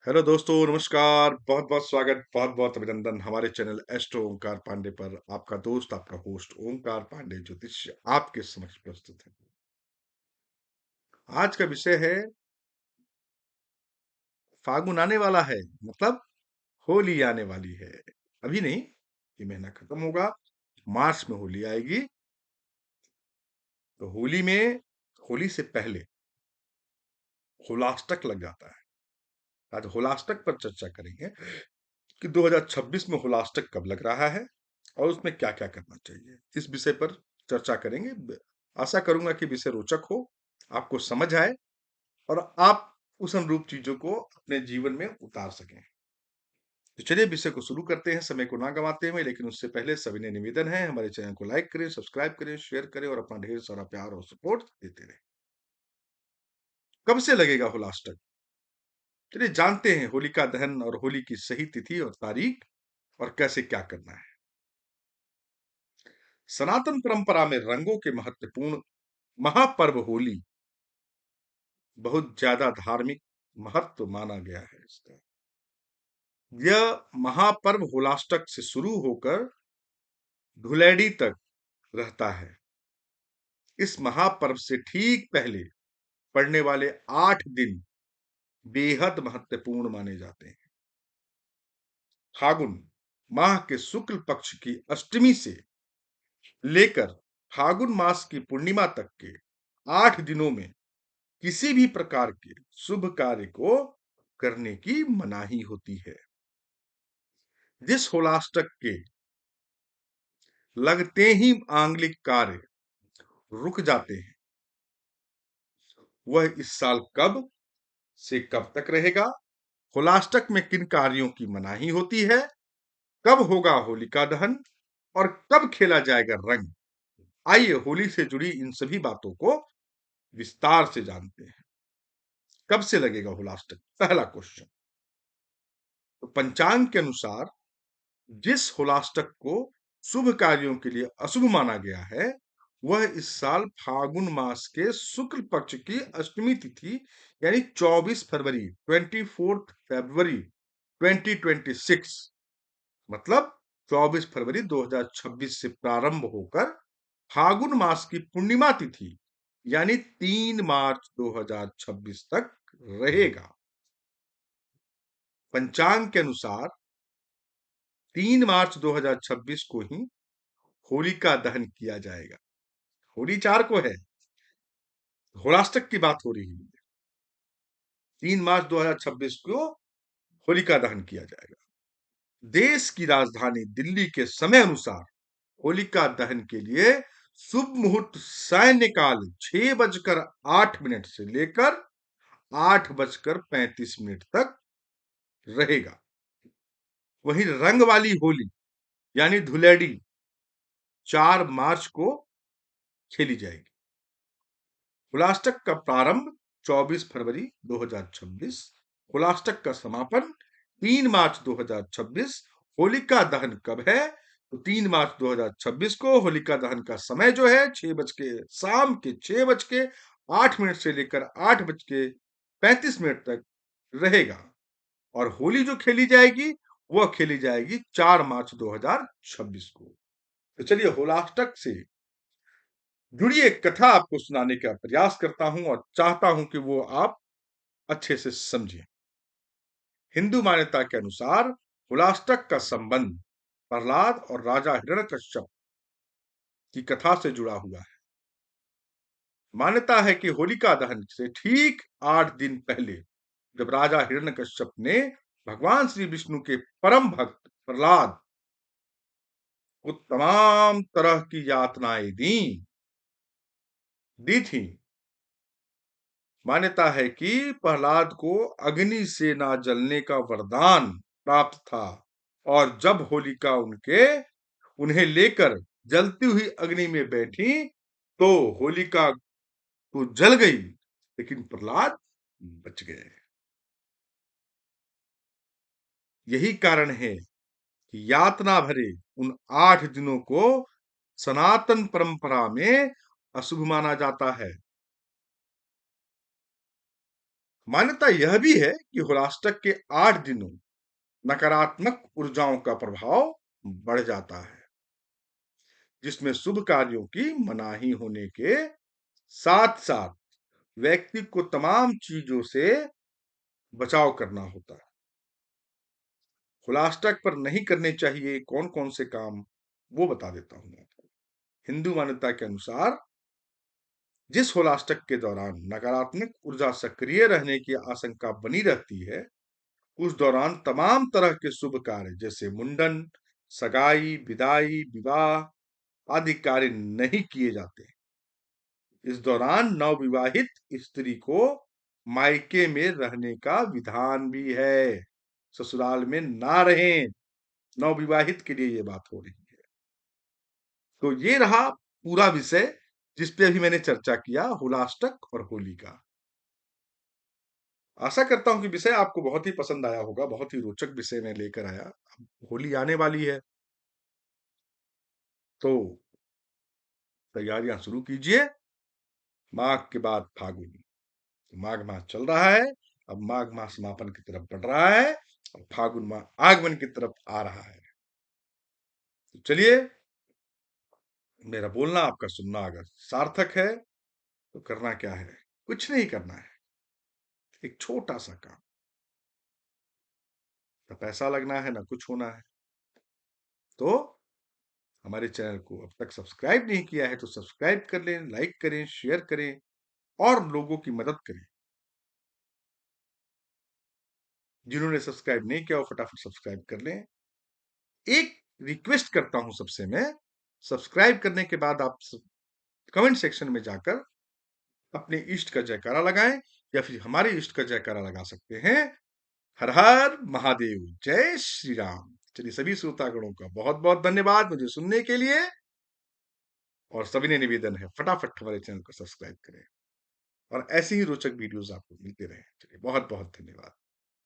Hello दोस्तों, नमस्कार। बहुत बहुत स्वागत, बहुत बहुत अभिनंदन हमारे चैनल एस्ट्रो ओंकार पांडे पर। आपका दोस्त, आपका होस्ट ओंकार पांडे ज्योतिष्य आपके समक्ष प्रस्तुत है। आज का विषय है फागुन आने वाला है, मतलब होली आने वाली है। अभी नहीं, ये महीना खत्म होगा, मार्च में होली आएगी। तो होली से पहले होलाष्टक लग जाता है। आज होलाष्टक पर चर्चा करेंगे कि 2026 में होलाष्टक कब लग रहा है और उसमें क्या क्या करना चाहिए। इस विषय पर चर्चा करेंगे। आशा करूंगा कि विषय रोचक हो, आपको समझ आए और आप उस अनुरूप चीजों को अपने जीवन में उतार सकें। तो चलिए विषय को शुरू करते हैं, समय को ना गंवाते हुए। लेकिन उससे पहले सविनय निवेदन है, हमारे चैनल को लाइक करें, सब्सक्राइब करें, शेयर करें और अपना ढेर सारा प्यार और सपोर्ट देते रहें। कब से लगेगा होलाष्टक? चलिए जानते हैं होलिका दहन और होली की सही तिथि और तारीख और कैसे क्या करना है। सनातन परंपरा में रंगों के महत्वपूर्ण महापर्व होली बहुत ज्यादा धार्मिक महत्व माना गया है इसका। यह महापर्व होलाष्टक से शुरू होकर धुलेडी तक रहता है। इस महापर्व से ठीक पहले पड़ने वाले 8 दिन बेहद महत्वपूर्ण माने जाते हैं। फागुन माह के शुक्ल पक्ष की अष्टमी से लेकर फागुन मास की पूर्णिमा तक के 8 दिनों में किसी भी प्रकार के शुभ कार्य को करने की मनाही होती है। जिस होलाष्टक के लगते ही आंगलिक कार्य रुक जाते हैं, वह इस साल कब से कब तक रहेगा, होलाष्टक में किन कार्यों की मनाही होती है, कब होगा होलिका दहन और कब खेला जाएगा रंग। आइए होली से जुड़ी इन सभी बातों को विस्तार से जानते हैं। कब से लगेगा होलाष्टक? पहला क्वेश्चन। तो पंचांग के अनुसार जिस होलाष्टक को शुभ कार्यों के लिए अशुभ माना गया है, वह इस साल फागुन मास के शुक्ल पक्ष की अष्टमी तिथि यानी 24 फरवरी 24 फरवरी 2026, मतलब 24 फरवरी 2026 से प्रारंभ होकर फागुन मास की पूर्णिमा तिथि यानी 3 मार्च 2026 तक रहेगा। पंचांग के अनुसार 3 मार्च 2026 को ही होलिका दहन किया जाएगा। होली 4 को है, होलाष्टक की बात हो रही है। 3 मार्च 2026 को होलिका दहन किया जाएगा। देश की राजधानी दिल्ली के समय अनुसार होलिका दहन के लिए शुभ मुहूर्त सायंकाल 6:08 से लेकर 8:35 तक रहेगा। वहीं रंग वाली होली यानी धुलेडी 4 मार्च को खेली जाएगी। होलाष्टक का प्रारंभ 24 फरवरी 2026, होलाष्टक का समापन 3 मार्च 2026। होलिका दहन कब है? तो 3 मार्च 2026 को होलिका दहन का समय जो है शाम के 6:08 से लेकर 8:35 तक रहेगा। और होली जो खेली जाएगी वह खेली जाएगी 4 मार्च 2026 को। तो चलिए होलाष्टक से जुड़ी एक कथा आपको सुनाने का प्रयास करता हूं और चाहता हूं कि वो आप अच्छे से समझें। हिंदू मान्यता के अनुसार होलाष्टक का संबंध प्रहलाद और राजा हिरण्यकश्यप की कथा से जुड़ा हुआ है। मान्यता है कि होलिका दहन से ठीक 8 दिन पहले जब राजा हिरण्यकश्यप ने भगवान श्री विष्णु के परम भक्त प्रहलाद को तमाम तरह की यातनाएं दी थी। मान्यता है कि प्रहलाद को अग्नि से ना जलने का वरदान प्राप्त था और जब होलिका उन्हें लेकर जलती हुई अग्नि में बैठी तो होलिका तो जल गई लेकिन प्रहलाद बच गए। यही कारण है कि यातना भरे उन 8 दिनों को सनातन परंपरा में अशुभ माना जाता है। मान्यता यह भी है कि होलाष्टक के 8 दिनों नकारात्मक ऊर्जाओं का प्रभाव बढ़ जाता है, जिसमें शुभ कार्यों की मनाही होने के साथ साथ व्यक्ति को तमाम चीजों से बचाव करना होता है। होलाष्टक पर नहीं करने चाहिए कौन कौन से काम, वो बता देता हूं आपको। हिंदू मान्यता के अनुसार जिस होलाष्टक के दौरान नकारात्मक ऊर्जा सक्रिय रहने की आशंका बनी रहती है, उस दौरान तमाम तरह के शुभ कार्य जैसे मुंडन, सगाई, विदाई, विवाह आदि कार्य नहीं किए जाते। इस दौरान नवविवाहित स्त्री को मायके में रहने का विधान भी है, ससुराल में ना रहें। नवविवाहित के लिए ये बात हो रही है। तो ये रहा पूरा विषय जिस पे अभी मैंने चर्चा किया, होलाष्टक और होली का। आशा करता हूं कि विषय आपको बहुत ही पसंद आया होगा, बहुत ही रोचक विषय मैं लेकर आया। अब होली आने वाली है, तो तैयारियां शुरू कीजिए। माघ के बाद फागुन, माघ मास चल रहा है, अब माघ मास समापन की तरफ बढ़ रहा है और फागुन माह आगमन की तरफ आ रहा है। तो चलिए, मेरा बोलना आपका सुनना अगर सार्थक है तो करना क्या है, कुछ नहीं करना है, एक छोटा सा काम। ना पैसा लगना है, ना कुछ होना है। तो हमारे चैनल को अब तक सब्सक्राइब नहीं किया है तो सब्सक्राइब कर लें, लाइक करें, शेयर करें और लोगों की मदद करें। जिन्होंने सब्सक्राइब नहीं किया वो फटाफट सब्सक्राइब कर लें। एक रिक्वेस्ट करता हूं सबसे मैं, सब्सक्राइब करने के बाद आप कमेंट सेक्शन में जाकर अपने इष्ट का जयकारा लगाएं, या फिर हमारे इष्ट का जयकारा लगा सकते हैं। हर हर महादेव, जय श्री राम। चलिए, सभी श्रोतागणों का बहुत बहुत धन्यवाद मुझे सुनने के लिए, और सभी ने निवेदन है फटाफट हमारे चैनल को सब्सक्राइब करें और ऐसे ही रोचक वीडियोस आपको मिलते रहे। चलिए, बहुत बहुत धन्यवाद।